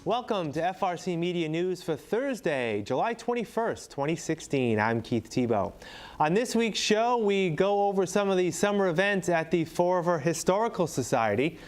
Welcome to FRCMedia News for Thursday, July 21st, 2016. I'm Keith Tebow. On this week's show, we go over some of the summer events at the Fall River Historical Society.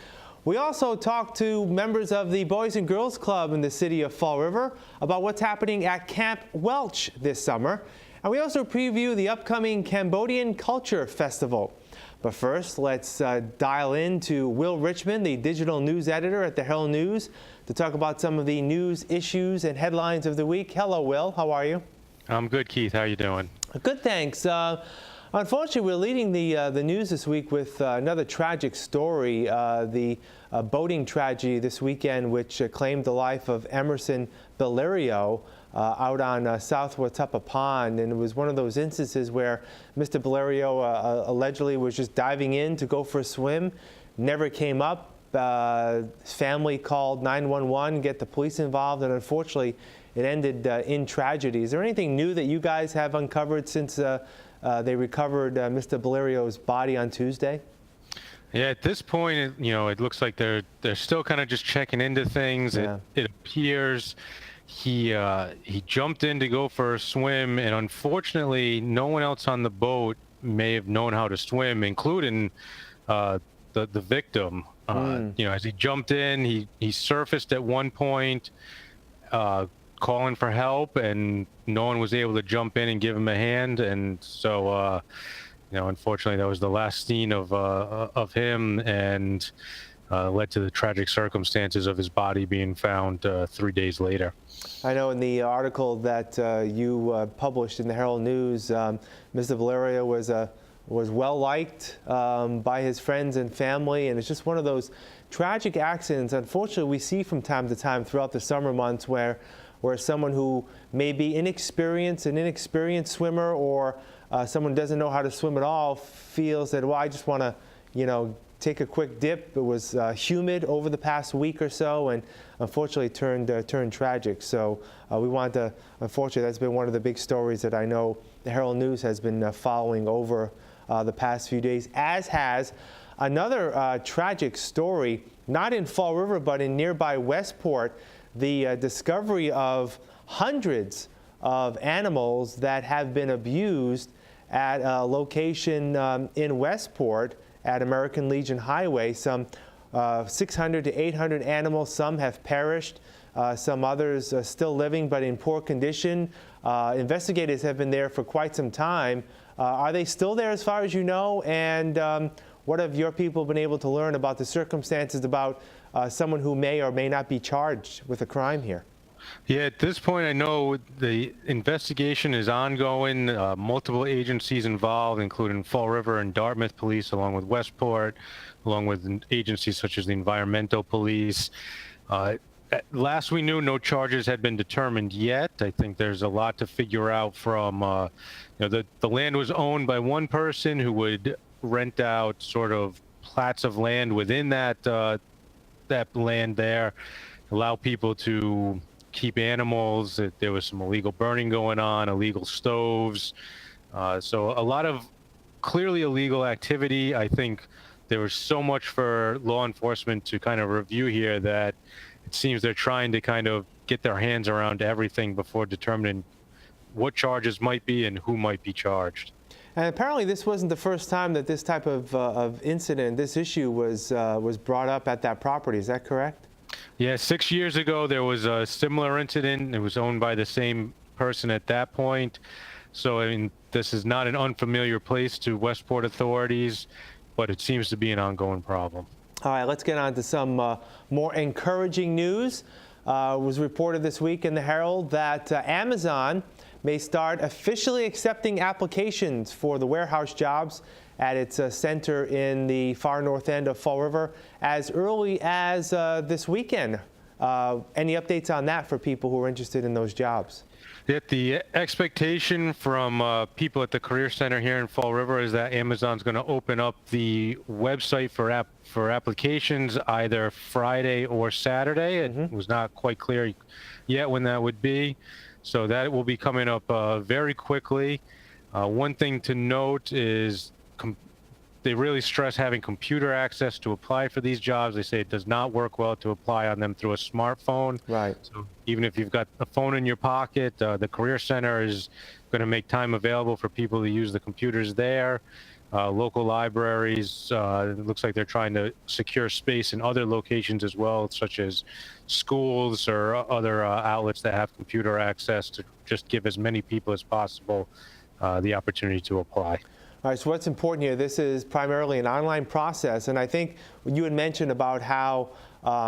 We also talk to members of the Boys and Girls Club in the city of Fall River about what's happening at Camp Welch this summer. And we also preview the upcoming Cambodian Culture Festival. But first, let's dial in to Will Richmond, the digital news editor at the Herald News, to talk about some of the news issues and headlines of the week. Hello, Will. How are you? I'm good, Keith. How are you doing? Good, thanks. Unfortunately, we're leading the news this week with another tragic story, the boating tragedy this weekend, which claimed the life of Emerson Valerio out on South Watuppa Pond. And it was one of those instances where Mr. Valerio allegedly was just diving in to go for a swim, never came up. His family called 911, get the police involved, and unfortunately, it ended in tragedy. Is there anything new that you guys have uncovered since they recovered Mr. Valerio's body on Tuesday? Yeah, at this point, it looks like they're still kind of just checking into things. Yeah. It appears he jumped in to go for a swim, and unfortunately, no one else on the boat may have known how to swim, including the victim. As he jumped in, he surfaced at one point, calling for help, and no one was able to jump in and give him a hand. And so, unfortunately, that was the last seen of him, and led to the tragic circumstances of his body being found 3 days later. I know in the article that you published in the Herald News, Mr. Valerio was well liked by his friends and family, and it's just one of those tragic accidents, unfortunately, we see from time to time throughout the summer months where someone who may be an inexperienced swimmer, or someone who doesn't know how to swim at all, feels that, well, I just want to, take a quick dip. It was humid over the past week or so, and unfortunately turned tragic. So we want to, unfortunately, that's been one of the big stories that I know the Herald News has been following over the past few days, as has another tragic story, not in Fall River, but in nearby Westport, the discovery of hundreds of animals that have been abused at a location in Westport at American Legion Highway. Some 600 to 800 animals. Some have perished. Some others are still living, but in poor condition. Investigators have been there for quite some time. Are they still there as far as you know? And what have your people been able to learn about the circumstances about someone who may or may not be charged with a crime here? Yeah, at this point, I know the investigation is ongoing. Multiple agencies involved, including Fall River and Dartmouth Police, along with Westport, along with agencies such as the Environmental Police. Last we knew, no charges had been determined yet. I think there's a lot to figure out from, the land was owned by one person who would rent out sort of plats of land within that land there, allow people to keep animals. There was some illegal burning going on, illegal stoves. So a lot of clearly illegal activity. I think there was so much for law enforcement to kind of review here that it seems they're trying to kind of get their hands around everything before determining what charges might be and who might be charged. And apparently this wasn't the first time that this type of incident, this issue was brought up at that property. Is that correct? Yeah, 6 years ago there was a similar incident. It was owned by the same person at that point. So, I mean, this is not an unfamiliar place to Westport authorities, but it seems to be an ongoing problem. All right, let's get on to some more encouraging news. It was reported this week in the Herald that Amazon may start officially accepting applications for the warehouse jobs at its center in the far north end of Fall River as early as this weekend. Any updates on that for people who are interested in those jobs? The expectation from people at the Career Center here in Fall River is that Amazon's going to open up the website for applications either Friday or Saturday. It was not quite clear yet when that would be. So that will be coming up very quickly. One thing to note is they really stress having computer access to apply for these jobs. They say it does not work well to apply on them through a smartphone. Right. So even if you've got a phone in your pocket, the Career Center is going to make time available for people to use the computers there. Local libraries, it looks like they're trying to secure space in other locations as well, such as schools or other outlets that have computer access, to just give as many people as possible the opportunity to apply. All right, so what's important here, this is primarily an online process, and I think you had mentioned about how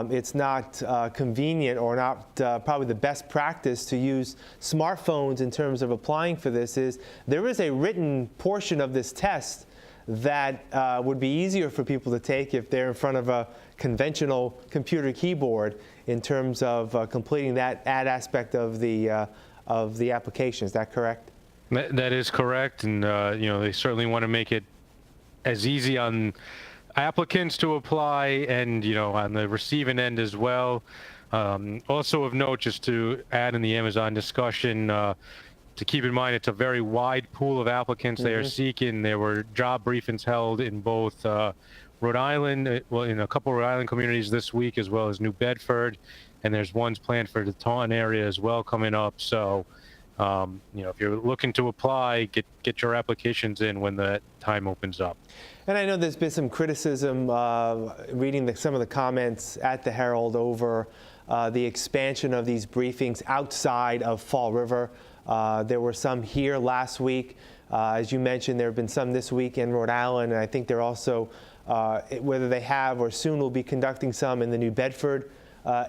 it's not convenient or not probably the best practice to use smartphones in terms of applying for this. Is there is a written portion of this test that would be easier for people to take if they're in front of a conventional computer keyboard in terms of completing that aspect of the application. Is that correct? That is correct, and they certainly want to make it as easy on applicants to apply, and on the receiving end as well. Also of note, just to add in the Amazon discussion, to keep in mind, it's a very wide pool of applicants they are seeking. There were job briefings held in both Rhode Island, well, in a couple of Rhode Island communities this week, as well as New Bedford, and there's ones planned for the Taunton area as well coming up. So if you're looking to apply, get your applications in when that time opens up. And I know there's been some criticism reading some of the comments at the Herald over the expansion of these briefings outside of Fall River. There were some here last week. As you mentioned, there have been some this week in Rhode Island, and I think they're also, whether they have or soon will be conducting some in the New Bedford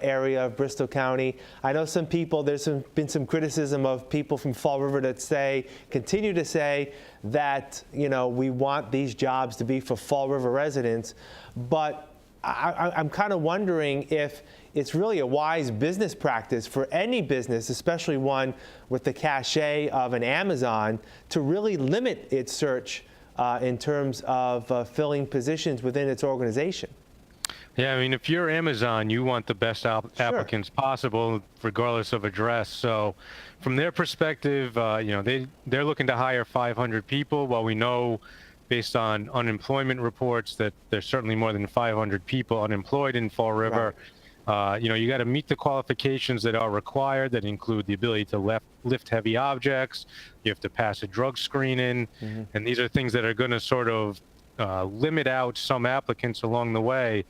area of Bristol County. I know some people, been some criticism of people from Fall River that continue to say that, we want these jobs to be for Fall River residents. But I'm kind of wondering if it's really a wise business practice for any business, especially one with the cachet of an Amazon, to really limit its search in terms of filling positions within its organization. Yeah, I mean, if you're Amazon, you want the best applicants possible, regardless of address. So from their perspective, they're looking to hire 500 people. While we know, based on unemployment reports, that there's certainly more than 500 people unemployed in Fall River. Right. You got to meet the qualifications that are required, that include the ability to lift heavy objects. You have to pass a drug screening. And these are things that are going to sort of limit out some applicants along the way.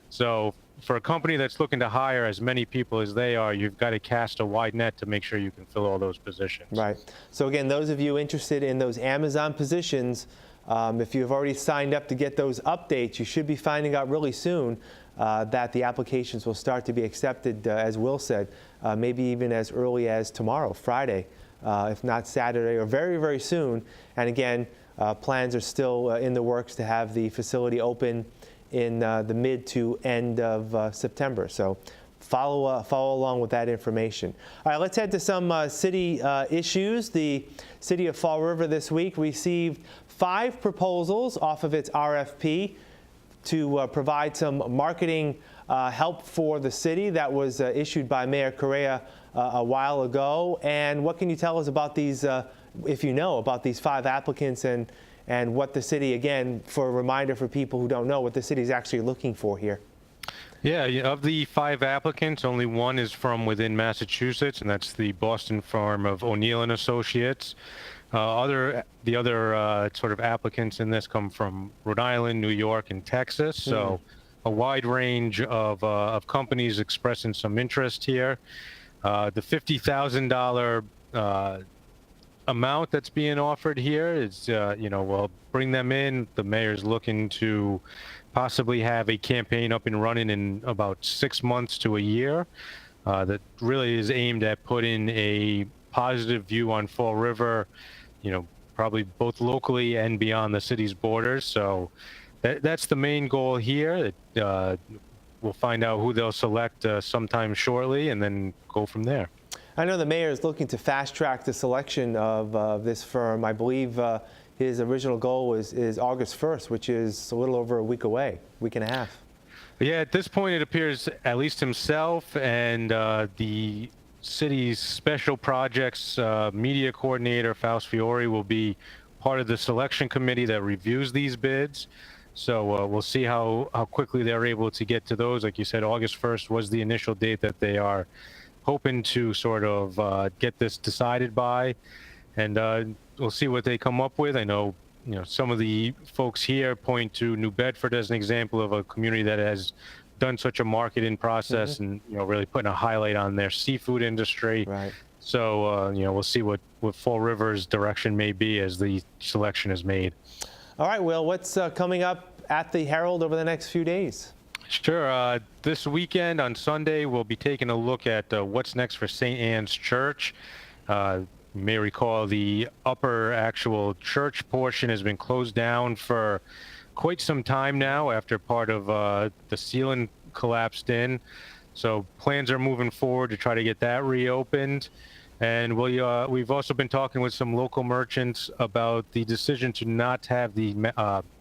So for a company that's looking to hire as many people as they are, you've got to cast a wide net to make sure you can fill all those positions. Right. So again, those of you interested in those Amazon positions, if you've already signed up to get those updates, you should be finding out really soon that the applications will start to be accepted, as Will said, maybe even as early as tomorrow, Friday, if not Saturday, or very, very soon. And again, plans are still in the works to have the facility open in the mid to end of September. So follow along with that information. All right, let's head to some city issues. The city of Fall River this week received 5 proposals off of its RFP to provide some marketing help for the city. That was issued by Mayor Correa a while ago. And what can you tell us about these, if you know, about these 5 applicants and what the city, again, for a reminder for people who don't know, what the city is actually looking for here? Yeah, of the 5 applicants, only one is from within Massachusetts, and that's the Boston firm of O'Neill and Associates. The other sort of applicants in this come from Rhode Island, New York, and Texas. So a wide range of companies expressing some interest here. The $50,000 amount that's being offered here is, we'll bring them in. The mayor's looking to possibly have a campaign up and running in about 6 months to a year that really is aimed at putting a positive view on Fall River, probably both locally and beyond the city's borders. So that's the main goal here. We'll find out who they'll select sometime shortly and then go from there. I know the mayor is looking to fast track the selection of this firm. I believe his original goal is August 1st, which is a little over a week away, week and a half. Yeah, at this point, it appears at least himself and the city's special projects media coordinator, Faust Fiore, will be part of the selection committee that reviews these bids. So we'll see how quickly they're able to get to those. Like you said, August 1st was the initial date that they are hoping to sort of get this decided by, and we'll see what they come up with. I know, some of the folks here point to New Bedford as an example of a community that has done such a marketing process and, really putting a highlight on their seafood industry. Right. So, we'll see what Fall River's direction may be as the selection is made. All right, Will, what's coming up at the Herald over the next few days? Sure. This weekend on Sunday, we'll be taking a look at what's next for St. Anne's Church. You may recall the upper actual church portion has been closed down for quite some time now after part of the ceiling collapsed in. So plans are moving forward to try to get that reopened. And we've also been talking with some local merchants about the decision to not have the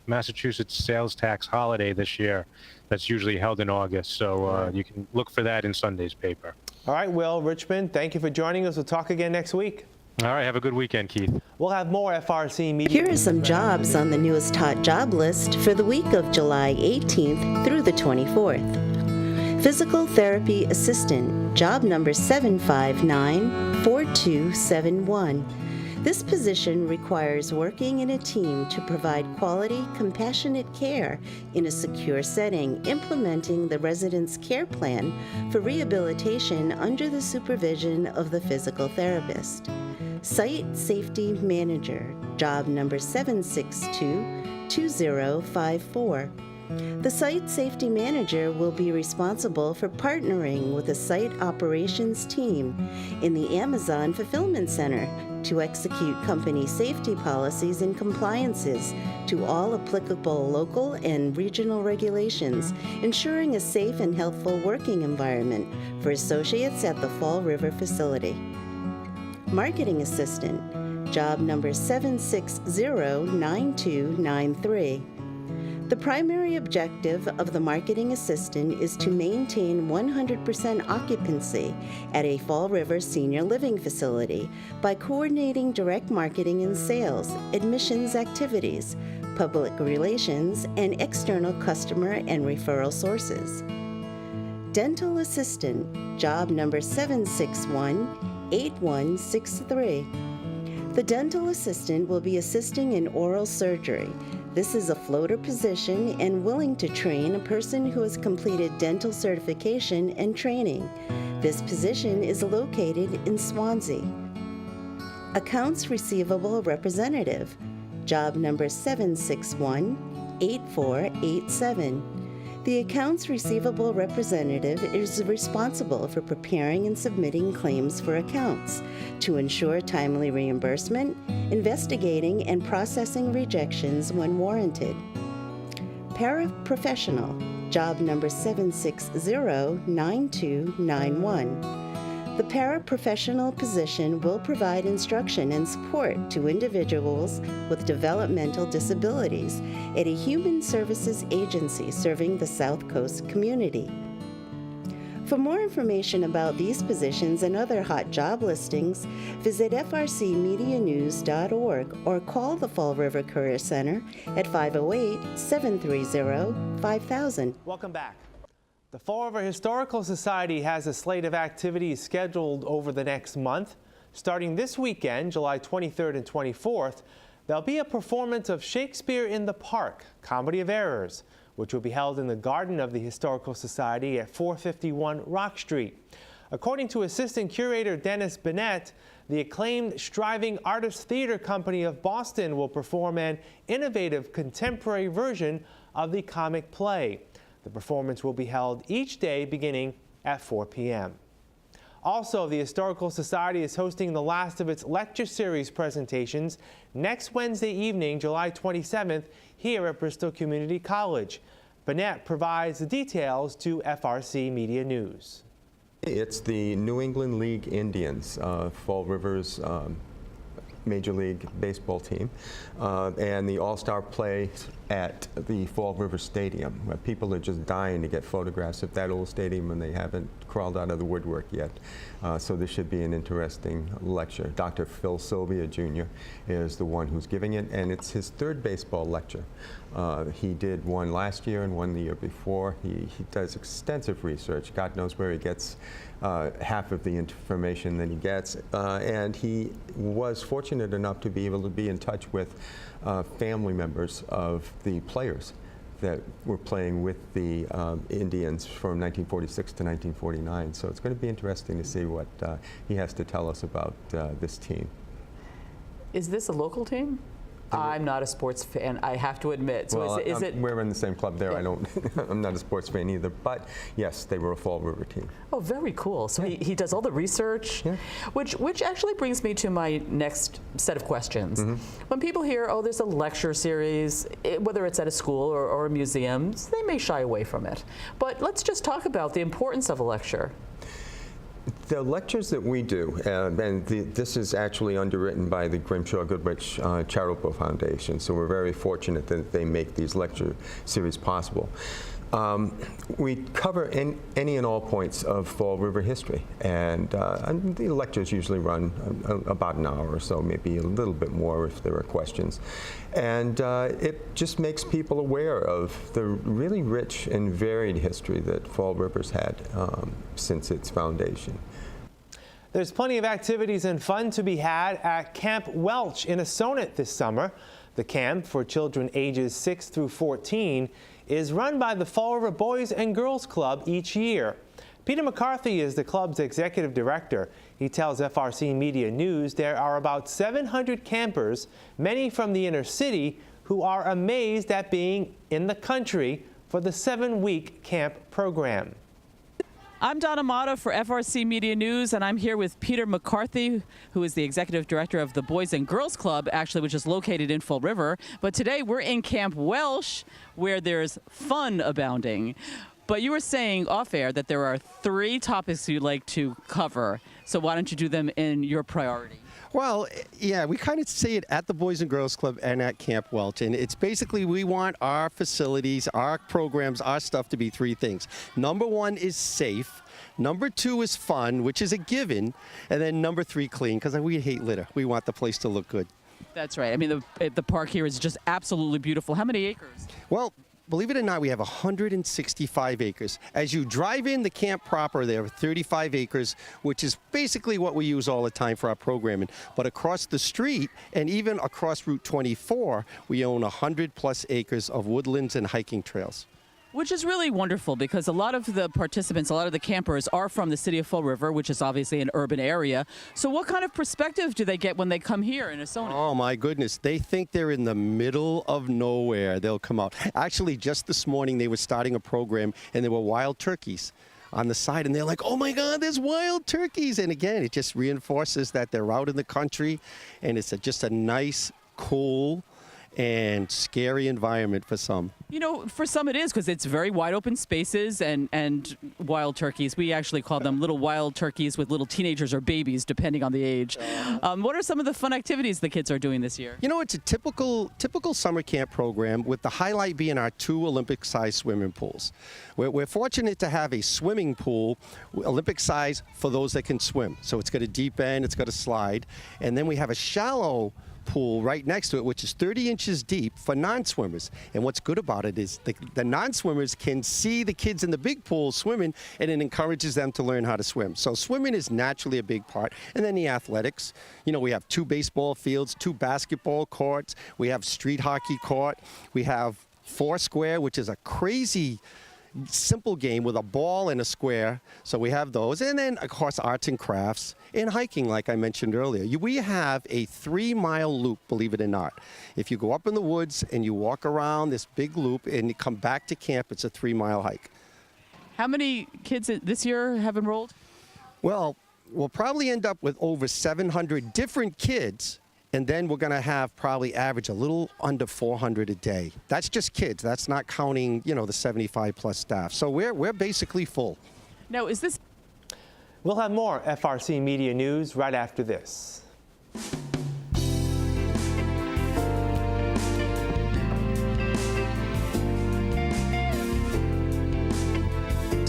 Massachusetts sales tax holiday this year. That's usually held in August. So you can look for that in Sunday's paper. All right, Will, Richmond, thank you for joining us. We'll talk again next week. All right, have a good weekend, Keith. We'll have more FRC Media. Here are some jobs on the newest hot job list for the week of July 18th through the 24th. Physical Therapy Assistant, job number 7594271. This position requires working in a team to provide quality, compassionate care in a secure setting, implementing the resident's care plan for rehabilitation under the supervision of the physical therapist. Site Safety Manager, job number 7622054. The Site Safety Manager will be responsible for partnering with the site operations team in the Amazon Fulfillment Center to execute company safety policies and compliances to all applicable local and regional regulations, ensuring a safe and healthful working environment for associates at the Fall River facility. Marketing Assistant, job number 7609293. The primary objective of the marketing assistant is to maintain 100% occupancy at a Fall River senior living facility by coordinating direct marketing and sales, admissions activities, public relations, and external customer and referral sources. Dental Assistant, job number 7618163. The dental assistant will be assisting in oral surgery. This is a floater position and willing to train a person who has completed dental certification and training. This position is located in Swansea. Accounts Receivable Representative, job number 7618487. The Accounts Receivable Representative is responsible for preparing and submitting claims for accounts to ensure timely reimbursement, investigating and processing rejections when warranted. Paraprofessional, job number 7609291. The paraprofessional position will provide instruction and support to individuals with developmental disabilities at a human services agency serving the South Coast community. For more information about these positions and other hot job listings, visit FRCmedianews.org or call the Fall River Career Center at 508-730-5000. Welcome back. The Fall River Historical Society has a slate of activities scheduled over the next month. Starting this weekend, July 23rd and 24th, there'll be a performance of Shakespeare in the Park, Comedy of Errors, which will be held in the garden of the Historical Society at 451 Rock Street. According to Assistant Curator Dennis Bennett, the acclaimed Striving Artist Theater Company of Boston will perform an innovative contemporary version of the comic play. The performance will be held each day beginning at 4 p.m. Also, the Historical Society is hosting the last of its lecture series presentations next Wednesday evening, July 27th, here at Bristol Community College. Bennett provides the details to FRC Media News. It's the New England League Indians, Fall River's Major League Baseball team, and the All-Star Play at the Fall River Stadium, where people are just dying to get photographs of that old stadium and they haven't crawled out of the woodwork yet. So this should be an interesting lecture. Dr. Phil Sylvia Jr. is the one who's giving it, and it's his third baseball lecture. He did one last year and one the year before. He does extensive research. God knows where he gets half of the information that he gets. And he was fortunate enough to be able to be in touch with family members of the players that were playing with the Indians from 1946 to 1949. So it's going to be interesting to see what he has to tell us about this team. Is this a local team? I'm not a sports fan, I have to admit. So well, is it? We're in the same club there. Yeah. I don't. I'm not a sports fan either. But yes, they were a Fall River team. Oh, very cool. So he does all the research, which actually brings me to my next set of questions. When people hear, oh, there's a lecture series, whether it's at a school or a museum, they may shy away from it. But let's just talk about the importance of a lecture. The lectures that we do, and this is actually underwritten by the Grimshaw Goodrich Charitable Foundation, so we're very fortunate that they make these lecture series possible. We cover any and all points of Fall River history, and the lectures usually run about an hour or so, maybe a little bit more if there are questions. And it just makes people aware of the really rich and varied history that Fall River's had since its foundation. There's plenty of activities and fun to be had at Camp Welch in Assonet this summer. The camp for children ages 6 through 14 is run by the Fall River Boys and Girls Club each year. Peter McCarthy is the club's executive director. He tells FRC Media News there are about 700 campers, many from the inner city, who are amazed at being in the country for the 7-week camp program. I'm Donna Mata for FRC Media News, and I'm here with Peter McCarthy, who is the executive director of the Boys and Girls Club, actually, which is located in Fall River. But today we're in Camp Welch, where there's fun abounding. But you were saying off air that there are 3 topics you'd like to cover. So why don't you do them in your priority? Well, yeah, we kind of say it at the Boys and Girls Club and at Camp Welch. And it's basically we want our facilities, our programs, our stuff to be 3 things. Number 1 is safe. Number 2 is fun, which is a given. And then number 3, clean, because we hate litter. We want the place to look good. That's right. I mean, the park here is just absolutely beautiful. How many acres? Well, believe it or not, we have 165 acres. As you drive in the camp proper, there are 35 acres, which is basically what we use all the time for our programming. But across the street, and even across Route 24, we own 100+ acres of woodlands and hiking trails. Which is really wonderful because a lot of the participants, a lot of the campers are from the city of Fall River, which is obviously an urban area. So what kind of perspective do they get when they come here in Assonet? Oh my goodness, they think they're in the middle of nowhere. They'll come out. Actually, just this morning they were starting a program and there were wild turkeys on the side, and they're like, oh my God, there's wild turkeys. And again, it just reinforces that they're out in the country, and it's just a nice, cool, and scary environment for some. You know, for some it is because it's very wide open spaces and wild turkeys. We actually call them little wild turkeys with little teenagers or babies, depending on the age. What are some of the fun activities the kids are doing this year? You know, it's a typical summer camp program with the highlight being our 2 Olympic-sized swimming pools. We're fortunate to have a swimming pool, Olympic size, for those that can swim. So it's got a deep end, it's got a slide, and then we have a shallow pool right next to it, which is 30 inches deep for non-swimmers. And what's good about it is the non-swimmers can see the kids in the big pool swimming, and it encourages them to learn how to swim. So swimming is naturally a big part. And then the athletics. You know, we have 2 baseball fields, 2 basketball courts. We have street hockey court. We have Foursquare, which is a crazy simple game with a ball and a square. So we have those. And then, of course, arts and crafts and hiking, like I mentioned earlier. We have a 3-mile loop, believe it or not. If you go up in the woods and you walk around this big loop and you come back to camp, it's a 3-mile hike. How many kids this year have enrolled? Well, we'll probably end up with over 700 different kids. And then we're going to have probably average a little under 400 a day. That's just kids. That's not counting, you know, the 75+ staff. So we're basically full. Now, is this... We'll have more FRC Media News right after this.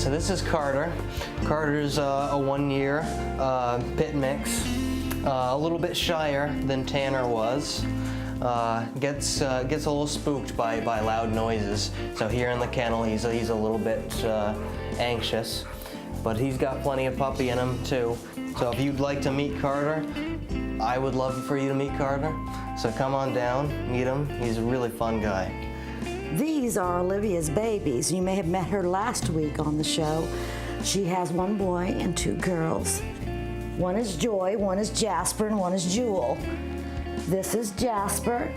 So this is Carter. Carter's a 1-year pit mix, a little bit shyer than Tanner was. Gets a little spooked by loud noises. So here in the kennel, he's a little bit anxious, but he's got plenty of puppy in him too. So if you'd like to meet Carter, I would love for you to meet Carter. So come on down, meet him. He's a really fun guy. These are Olivia's babies. You may have met her last week on the show. She has 1 boy and 2 girls. One is Joy, one is Jasper, and one is Jewel. This is Jasper,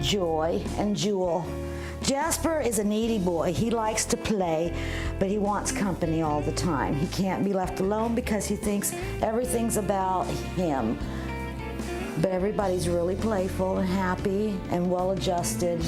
Joy, and Jewel. Jasper is a needy boy. He likes to play, but he wants company all the time. He can't be left alone because he thinks everything's about him. But everybody's really playful and happy and well-adjusted.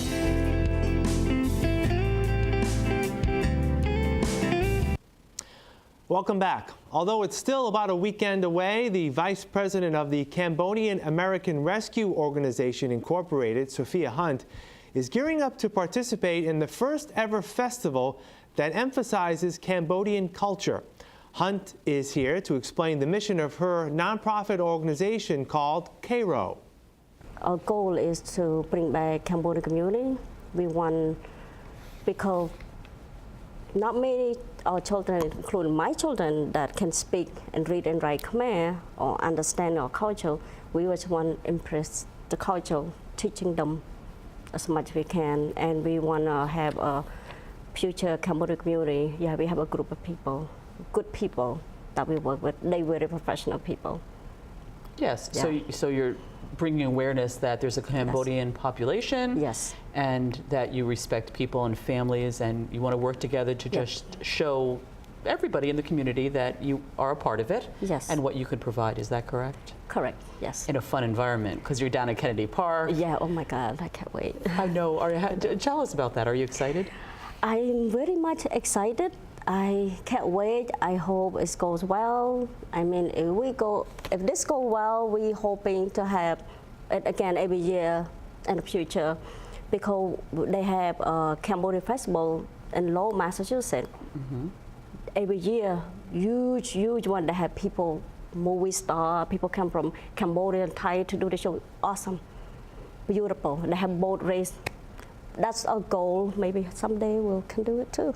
Welcome back. Although it's still about a weekend away, the Vice President of the Cambodian American Rescue Organization Incorporated, Sophia Hunt, is gearing up to participate in the first ever festival that emphasizes Cambodian culture. Hunt is here to explain the mission of her nonprofit organization called CAIRO. Our goal is to bring back Cambodian community. We want, because not many our children, including my children, that can speak and read and write Khmer or understand our culture. We just want to impress the culture, teaching them as much as we can, and we want to have a future Cambodian community. Yeah, we have a group of people, good people that we work with. They're very professional people. Yes, Yeah. so you're bringing awareness that there's a Cambodian population, Yes. and that you respect people and families, and you want to work together to just show everybody in the community that you are a part of it, Yes. and what you could provide. Is that correct? Correct, yes. In a fun environment, because you're down at Kennedy Park. Yeah, oh my God, I can't wait. I know. Tell us about that. Are you excited? I'm very much excited. I can't wait. I hope it goes well. I mean, if this goes well, we're hoping to have it again every year in the future, because they have a Cambodia Festival in Lowell, Massachusetts. Every year, huge one. They have people, movie star, people come from Cambodia and Thai to do the show. Awesome, beautiful. They have boat race. That's our goal. Maybe someday we can do it too.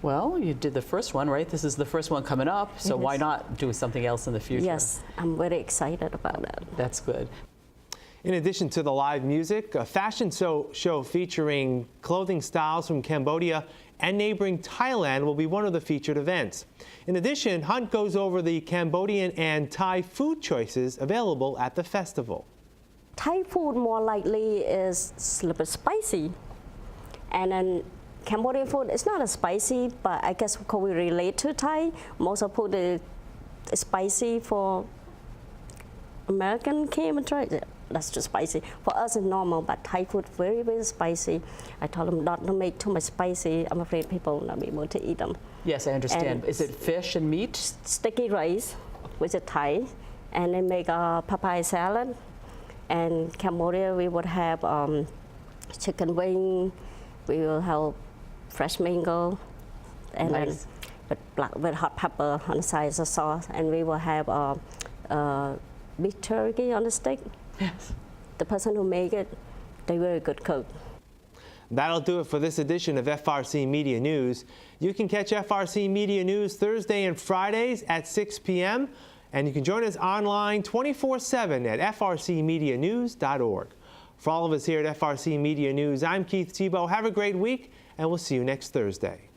Well, you did the first one, right? This is the first one coming up, so why Yes. not do something else in the future? Yes, I'm very excited about that. That's good. In addition to the live music, a fashion show featuring clothing styles from Cambodia and neighboring Thailand will be one of the featured events. In addition, Hunt goes over the Cambodian and Thai food choices available at the festival. Thai food more likely is a little bit spicy, and then Cambodian food is not as spicy, but I guess because we relate to Thai, most of food is spicy. For American came and tried, that's too spicy. For us it's normal, but Thai food very, very spicy. I told them not to make too much spicy. I'm afraid people will not be able to eat them. Yes, I understand. And is it fish and meat? Sticky rice, which is Thai, and they make a papaya salad. And Cambodia, we would have chicken wing. We will have fresh mango, and Nice. then with hot pepper on the side as a sauce. And we will have beef turkey on the stick. Yes. The person who make it, they're very good cook. That'll do it for this edition of FRC Media News. You can catch FRC Media News Thursday and Fridays at 6 p.m. And you can join us online 24/7 at frcmedianews.org. For all of us here at FRC Media News, I'm Keith Tebow. Have a great week, and we'll see you next Thursday.